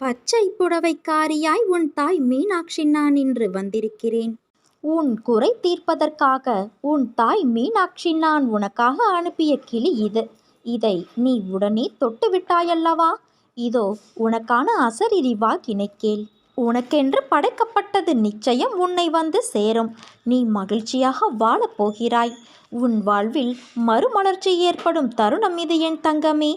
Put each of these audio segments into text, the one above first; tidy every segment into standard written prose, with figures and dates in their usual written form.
பச்சை புடவைக்காரியாய் உன் தாய் மீனாட்சி நான் இன்று வந்திருக்கிறேன். உன் குறை தீர்ப்பதற்காக உன் தாய் மீனாட்சி நான் உனக்காக அனுப்பிய கிளி இது. இதை நீ உடனே தொட்டு விட்டாயல்லவா? இதோ உனக்கான அசரீரி வாக்கினை கேள். உனக்கென்று படைக்கப்பட்டது நிச்சயம் உன்னை வந்து சேரும். நீ மகிழ்ச்சியாக வாழப் போகிறாய். உன் வாழ்வில் மறுமலர்ச்சி ஏற்படும் தருணம் இது என் தங்கமே.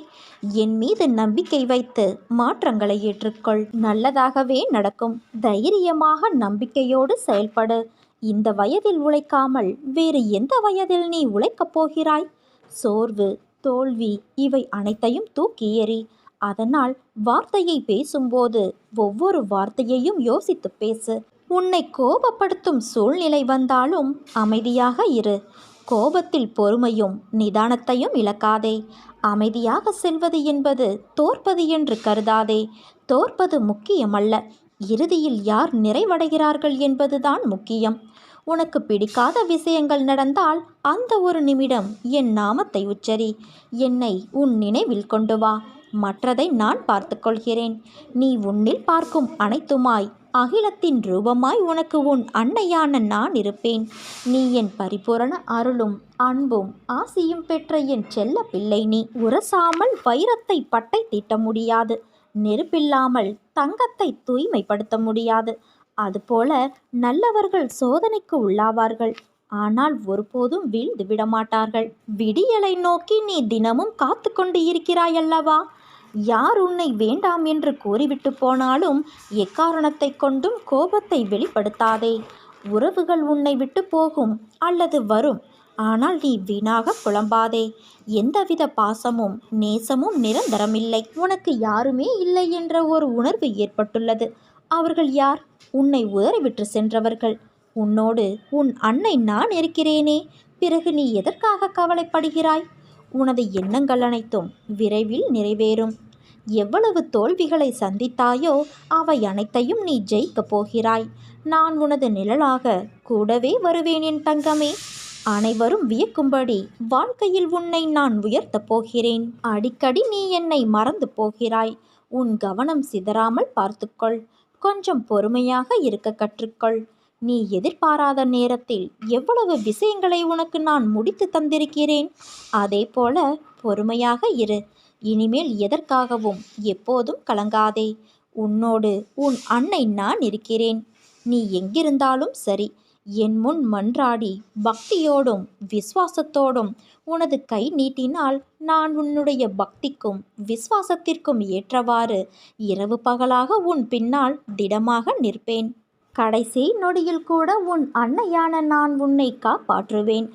என் மீது நம்பிக்கை வைத்து மாற்றங்களை ஏற்றுக்கொள். நல்லதாகவே நடக்கும். தைரியமாக நம்பிக்கையோடு செயல்படு. இந்த வயதில் உழைக்காமல் வேறு எந்த வயதில் நீ உழைக்கப் போகிறாய்? சோர்வு, தோல்வி இவை அனைத்தையும் தூக்கி எறி. அதனால் வார்த்தையை பேசும்போது ஒவ்வொரு வார்த்தையையும் யோசித்து பேசு. உன்னை கோபப்படுத்தும் சூழ்நிலை வந்தாலும் அமைதியாக இரு. கோபத்தில் பொறுமையும் நிதானத்தையும் இழக்காதே. அமைதியாக செல்வது என்பது தோற்பது என்று கருதாதே. தோற்பது முக்கியமல்ல, இறுதியில் யார் நிறைவடைகிறார்கள் என்பதுதான் முக்கியம். உனக்கு பிடிக்காத விஷயங்கள் நடந்தால் அந்த ஒரு நிமிடம் என் நாமத்தை உச்சரி. என்னை உன் நினைவில் கொண்டு வா. மற்றதை நான் பார்த்து கொள்கிறேன். நீ உன்னில் பார்க்கும் அனைத்துமாய் அகிலத்தின் ரூபமாய் உனக்கு உன் அன்னையான நான் இருப்பேன். நீ என் பரிபூரண அருளும் அன்பும் ஆசியும் பெற்ற என் செல்ல பிள்ளை நீ. உரசாமல் வைரத்தை பட்டை தீட்ட முடியாது. நெருப்பில்லாமல் தங்கத்தை தூய்மைப்படுத்த முடியாது. அதுபோல நல்லவர்கள் சோதனைக்கு உள்ளாவார்கள். ஆனால் ஒருபோதும் வீழ்ந்து விடமாட்டார்கள். விடியலை நோக்கி நீ தினமும் காத்து கொண்டு இருக்கிறாயல்லவா? யார் உன்னை வேண்டாம் என்று கூறிவிட்டு போனாலும் எக்காரணத்தை கொண்டும் கோபத்தை வெளிப்படுத்தாதே. உறவுகள் உன்னை விட்டு போகும் அல்லது வரும். ஆனால் நீ வீணாக புலம்பாதே. எந்தவித பாசமும் நேசமும் நிரந்தரமில்லை. உனக்கு யாருமே இல்லை என்ற ஒரு உணர்வு ஏற்பட்டுள்ளது. அவர்கள் யார்? உன்னை உதறிவிட்டு சென்றவர்கள். உன்னோடு உன் அன்னை நான் இருக்கிறேனே. பிறகு நீ எதற்காக கவலைப்படுகிறாய்? உனது எண்ணங்கள் அனைத்தும் விரைவில் நிறைவேறும். எவ்வளவு தோல்விகளை சந்தித்தாயோ அவை அனைத்தையும் நீ ஜெயிக்கப் போகிறாய். நான் உனது நிழலாக கூடவே வருவேன் என் தங்கமே. அனைவரும் வியக்கும்படி வாழ்க்கையில் உன்னை நான் உயர்த்தப் போகிறேன். அடிக்கடி நீ என்னை மறந்து போகிறாய். உன் கவனம் சிதறாமல் பார்த்துக்கொள். கொஞ்சம் பொறுமையாக இருக்க கற்றுக்கொள். நீ எதிர்பாராத நேரத்தில் எவ்வளவு விஷயங்களை உனக்கு நான் முடித்து தந்திருக்கிறேன். அதே போல பொறுமையாக இரு. இனிமேல் எதற்காகவும் எப்போதும் கலங்காதே. உன்னோடு உன் அன்னை நான் இருக்கிறேன். நீ எங்கிருந்தாலும் சரி, என் முன் மன்றாடி பக்தியோடும் விசுவாசத்தோடும் உனது கை நீட்டினால் நான் உன்னுடைய பக்திக்கும் விசுவாசத்திற்கும் ஏற்றவாறு இரவு பகலாக உன் பின்னால் திடமாக நிற்பேன். கடைசி நொடியில் கூட உன் அன்னையான நான் உன்னை காப்பாற்றுவேன்.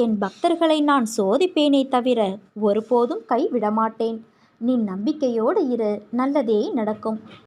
என் பக்தர்களை நான் சோதிப்பேனே தவிர ஒருபோதும் கைவிடமாட்டேன். நீ நம்பிக்கையோடு இரு. நல்லதே நடக்கும்.